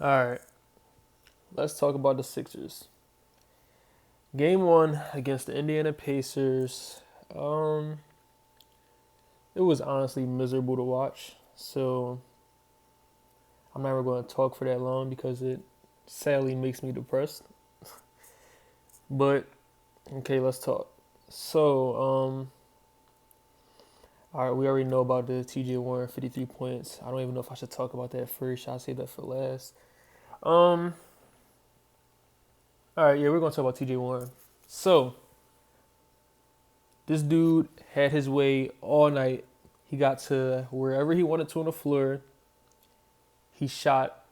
All right, let's talk about the Sixers. Game one against the Indiana Pacers. Um, it was honestly miserable to watch. So I'm never going to talk for that long because it sadly makes me depressed. But okay, let's talk. So all right, we already know about the T.J. Warren 53 points. I don't even know if I should talk about that first. Should I save that for last? Um, all right, yeah, we're gonna talk about T.J. Warren. So this dude had his way all night. He got to wherever he wanted to on the floor. He shot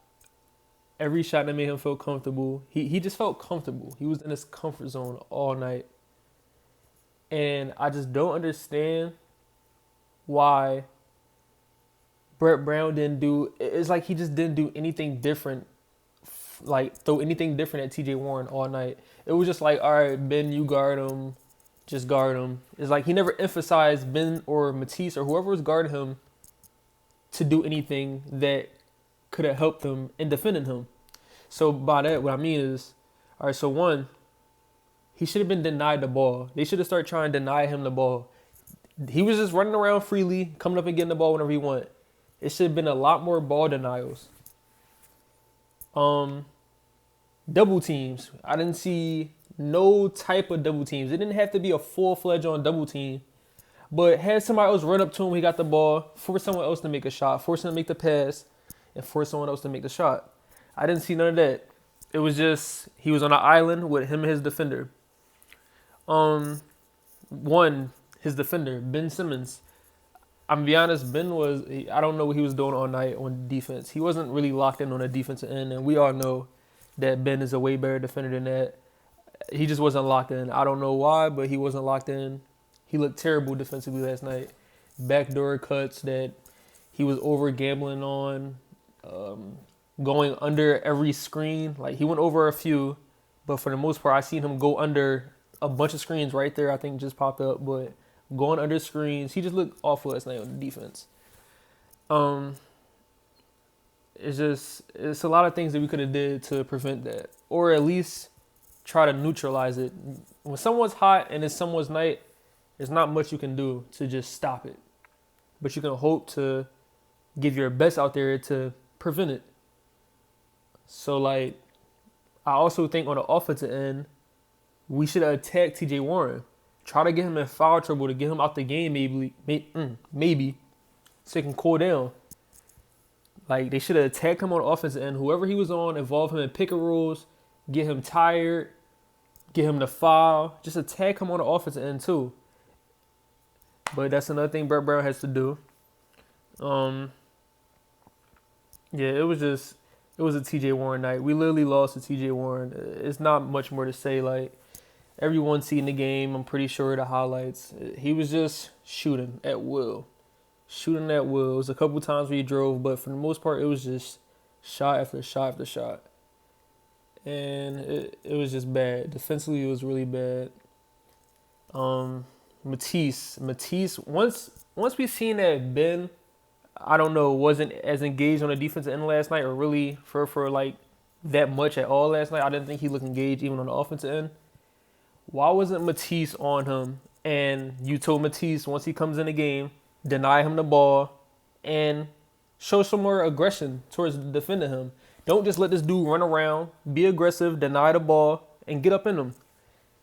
every shot that made him feel comfortable. He just felt comfortable. He was in his comfort zone all night. And I just don't understand why Brett Brown didn't do it's like he just didn't do anything different, like throw anything different at TJ Warren all night. It was just like, all right, Ben, you guard him, just guard him. It's like he never emphasized Ben or Matisse or whoever was guarding him to do anything that could have helped them in defending him. So by that, what I mean is, all right, so one, he should have been denied the ball. They should have started trying to deny him the ball. He was just running around freely, coming up and getting the ball whenever he wanted. It should have been a lot more ball denials. Um, Double teams. I didn't see no type of double teams. It didn't have to be a full-fledged on double team, but had somebody else run up to him, he got the ball, force someone else to make a shot, force him to make the pass, and force someone else to make the shot. I didn't see none of that. It was just he was on an island with him and his defender. Um, One, his defender, Ben Simmons. I'm gonna be honest, Ben was I don't know what he was doing all night on defense. He wasn't really locked in on the defensive end, and we all know that Ben is a way better defender than that. He just wasn't locked in. I don't know why, but he wasn't locked in. He looked terrible defensively last night. Backdoor cuts that he was over gambling on, um, going under every screen. Like he went over a few, but for the most part, I seen him go under a bunch of screens right there. I think just popped up, but going under screens, he just looked awful last night on the defense. Um, it's a lot of things that we could have did to prevent that, or at least try to neutralize it. When someone's hot and it's someone's night, there's not much you can do to just stop it, but you can hope to give your best out there to prevent it. So like, I also think on the offensive end, we should attack T.J. Warren, try to get him in foul trouble to get him out the game, maybe, so he can cool down. Like they should have attacked him on the offensive end. Whoever he was on, involve him in pick and rolls, get him tired, get him to foul, just attack him on the offensive end too. But that's another thing Brett Brown has to do. Um, yeah, it was a T.J. Warren night. We literally lost to T.J. Warren. It's not much more to say. Like everyone seen the game. I'm pretty sure the highlights. He was just shooting at will. Shooting at will. It was a couple times where he drove, but for the most part, it was just shot after shot after shot. And it was just bad. Defensively, it was really bad. Um, Matisse. Once we seen that Ben, I don't know, wasn't as engaged on the defensive end last night, or really for like that much at all last night. I didn't think he looked engaged even on the offensive end. Why wasn't Matisse on him? And you told Matisse once he comes in the game, deny him the ball, and show some more aggression towards defending him. Don't just let this dude run around, be aggressive, deny the ball, and get up in him.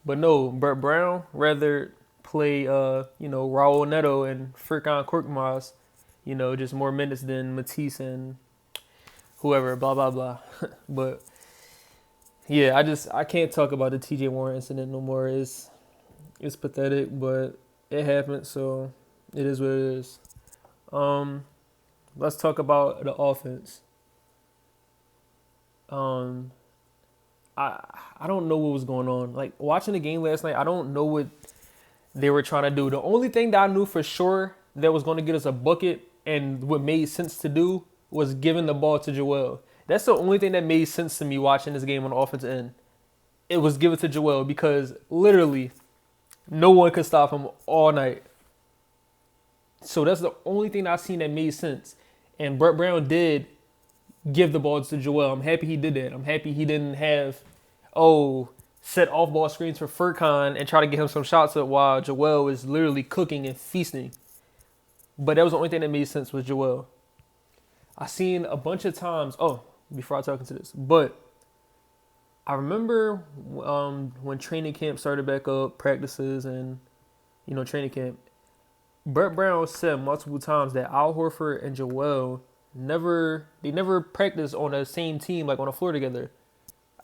But no, Brett Brown rather play, Raul Neto and Furkan Korkmaz, just more minutes than Matisse and whoever, blah, blah, blah. But yeah, I can't talk about the TJ Warren incident no more. It's pathetic, but it happened, so it is what it is. Um, let's talk about the offense. Um, I I don't know what was going on. Like watching the game last night, I don't know what they were trying to do. The only thing that I knew for sure that was going to get us a bucket and what made sense to do was giving the ball to Joel. That's the only thing that made sense to me watching this game on the offensive end. It was give it to Joel because literally no one could stop him all night. So that's the only thing I've seen that made sense. And Brett Brown did give the ball to Joel. I'm happy he did that. I'm happy he didn't have, set off ball screens for Furkan and try to get him some shots up while Joel was literally cooking and feasting. But that was the only thing that made sense with Joel. I seen a bunch of times. Oh, before I talk into this, but I remember when training camp started back up, practices and training camp. Brett Brown said multiple times that Al Horford and Joel never practiced on the same team, like on the floor together.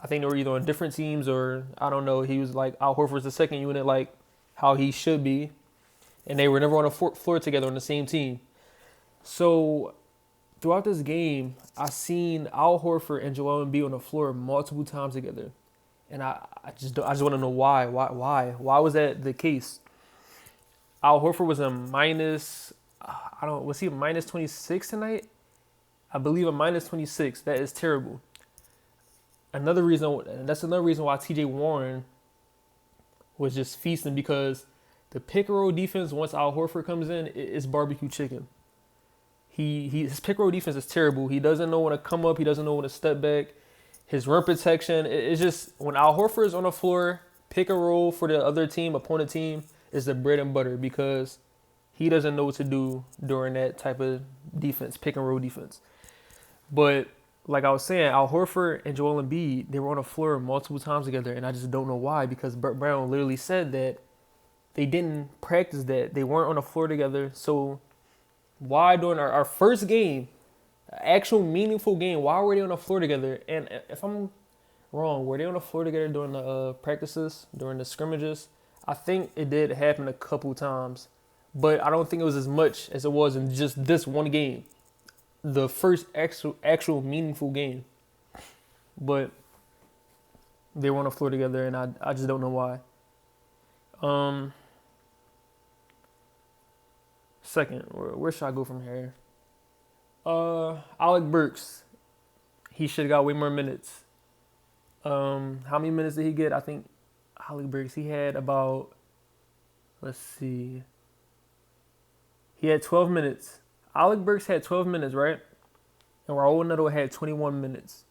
I think they were either on different teams or I don't know. He was like Al Horford's the second unit, like how he should be, and they were never on a floor together on the same team. So throughout this game, I seen Al Horford and Joel Embiid on the floor multiple times together, and I just want to know why was that the case? Al Horford was a was he minus 26 tonight? I believe a minus 26. That is terrible. That's another reason why TJ Warren was just feasting, because the pick and roll defense, once Al Horford comes in, it's barbecue chicken. His pick and roll defense is terrible. He doesn't know when to come up. He doesn't know when to step back. His rim protection, it's just, when Al Horford is on the floor, pick and roll for the other team, opponent team, is the bread and butter, because he doesn't know what to do during that type of defense, pick and roll defense. But like I was saying, Al Horford and Joel Embiid, they were on the floor multiple times together, and I just don't know why, because Brett Brown literally said that they didn't practice that. They weren't on the floor together. So why during our first game, actual meaningful game, why were they on the floor together? And if I'm wrong, were they on the floor together during the practices, during the scrimmages? I think it did happen a couple times, but I don't think it was as much as it was in just this one game, the first actual meaningful game. But they were on the floor together, and I just don't know why. Second, where should I go from here? Alec Burks, he should have got way more minutes. How many minutes did he get? I think Alec Burks, he had about, he had 12 minutes. Alec Burks had 12 minutes, right? And Raul Neto had 21 minutes.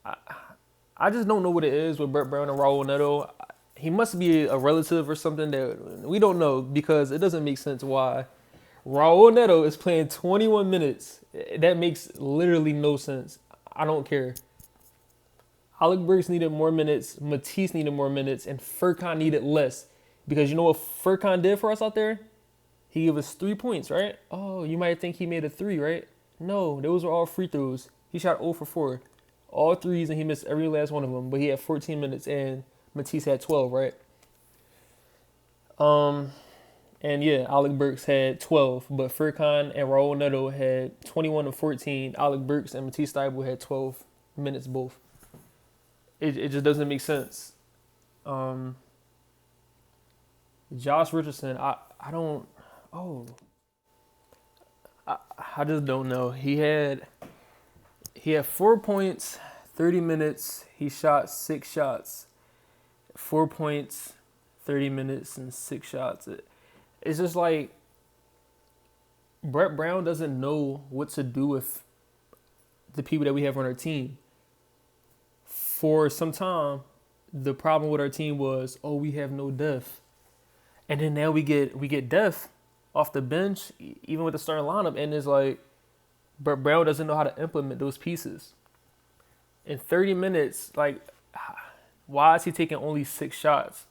I just don't know what it is with Brett Brown and Raul Neto. He must be a relative or something that we don't know, because it doesn't make sense why Raul Neto is playing 21 minutes. That makes literally no sense. I don't care. Alec Burks needed more minutes. Matisse needed more minutes. And Furkan needed less. Because you know what Furkan did for us out there? He gave us 3 points, right? Oh, you might think he made a 3, right? No, those were all free throws. He shot 0 for 4. All threes, and he missed every last one of them. But he had 14 minutes, and Matisse had 12, right? And yeah, Alec Burks had 12, but Furkan and Raul Neto had 21 and 14. Alec Burks and Matisse Thybulle had 12 minutes both. It just doesn't make sense. Josh Richardson, I just don't know. He had 4 points, 30 minutes. He shot 6 shots. 4 points, 30 minutes, and 6 shots. It's just like Brett Brown doesn't know what to do with the people that we have on our team. For some time, the problem with our team was, we have no depth. And then now we get depth off the bench, even with the starting lineup, and it's like Brett Brown doesn't know how to implement those pieces. In 30 minutes, like, why is he taking only 6 shots?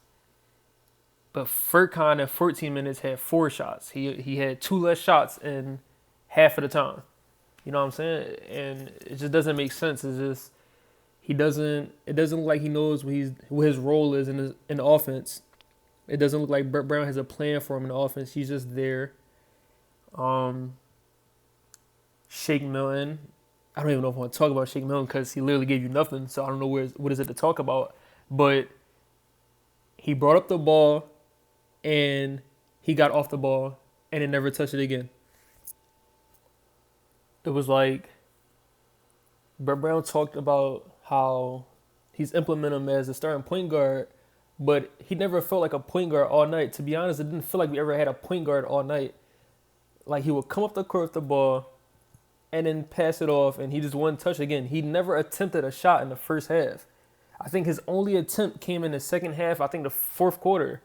But Furkan in 14 minutes had 4 shots. He had 2 less shots in half of the time. You know what I'm saying? And it just doesn't make sense. It's just it doesn't look like he knows what his role is in the offense. It doesn't look like Brett Brown has a plan for him in the offense. He's just there. Shake Milton. I don't even know if I want to talk about Shake Milton because he literally gave you nothing. So I don't know what is it to talk about. But he brought up the ball and he got off the ball and then never touched it again. It was like Brett Brown talked about how he's implementing him as a starting point guard, but he never felt like a point guard all night. To be honest, it didn't feel like we ever had a point guard all night. Like, he would come up the court with the ball, and then pass it off, and he just one touch again. He never attempted a shot in the first half. I think his only attempt came in the second half, I think the fourth quarter,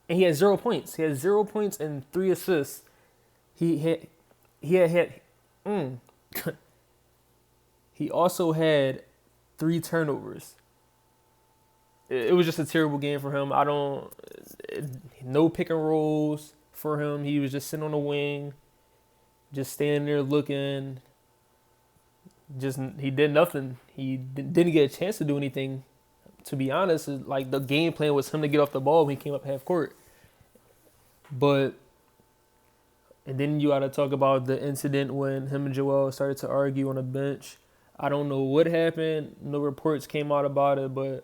and he had 0 points. He had 0 points and 3 assists. He had he had had mm, he also had 3 turnovers. It was just a terrible game for him. I don't no pick and rolls for him. He was just sitting on the wing, just standing there looking. Just he did nothing. He didn't get a chance to do anything. To be honest, like the game plan was him to get off the ball when he came up half court. But and then you got to talk about the incident when him and Joel started to argue on the bench. I don't know what happened. No reports came out about it, but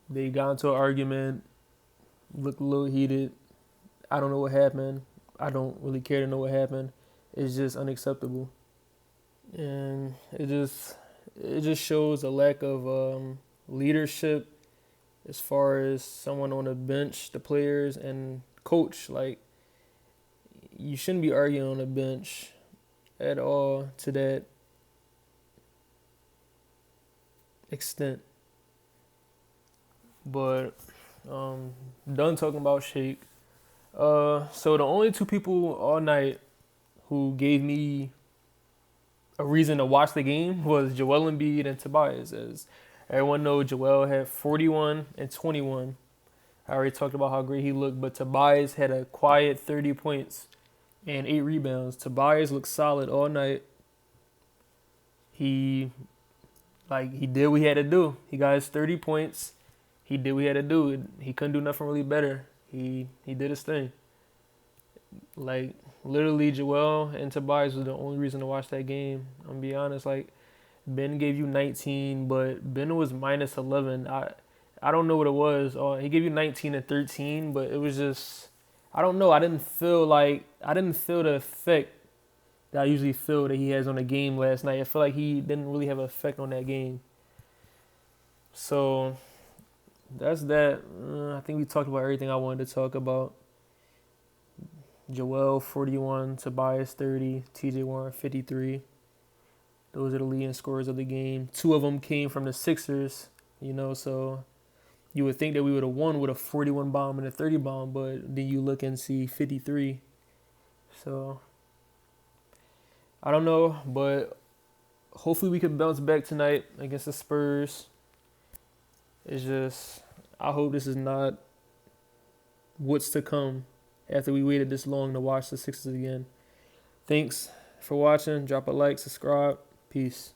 they got into an argument, looked a little heated. I don't know what happened. I don't really care to know what happened. It's just unacceptable, and it just shows a lack of leadership as far as someone on the bench, the players, and coach. Like you shouldn't be arguing on the bench at all to that extent. But done talking about Shake. So the only two people all night who gave me a reason to watch the game was Joel Embiid and Tobias. As everyone knows, Joel had 41 and 21. I already talked about how great he looked, but Tobias had a quiet 30 points and 8 rebounds. Tobias looked solid all night. He he did what he had to do. He got his 30 points. He did what he had to do. He couldn't do nothing really better. He did his thing. Like literally, Joel and Tobias was the only reason to watch that game. I'm gonna be honest. Like Ben gave you 19, but Ben was minus 11. I don't know what it was. He gave you 19 and 13, but it was just I don't know. I didn't feel the effect that I usually feel that he has on the game last night. I feel like he didn't really have an effect on that game. So that's that. I think we talked about everything I wanted to talk about. Joel 41, Tobias 30, TJ Warren 53. Those are the leading scorers of the game. 2 of them came from the Sixers, so you would think that we would have won with a 41 bomb and a 30 bomb, but then you look and see 53. So I don't know, but hopefully we can bounce back tonight against the Spurs. It's just, I hope this is not what's to come after we waited this long to watch the Sixers again. Thanks for watching. Drop a like, subscribe. Peace.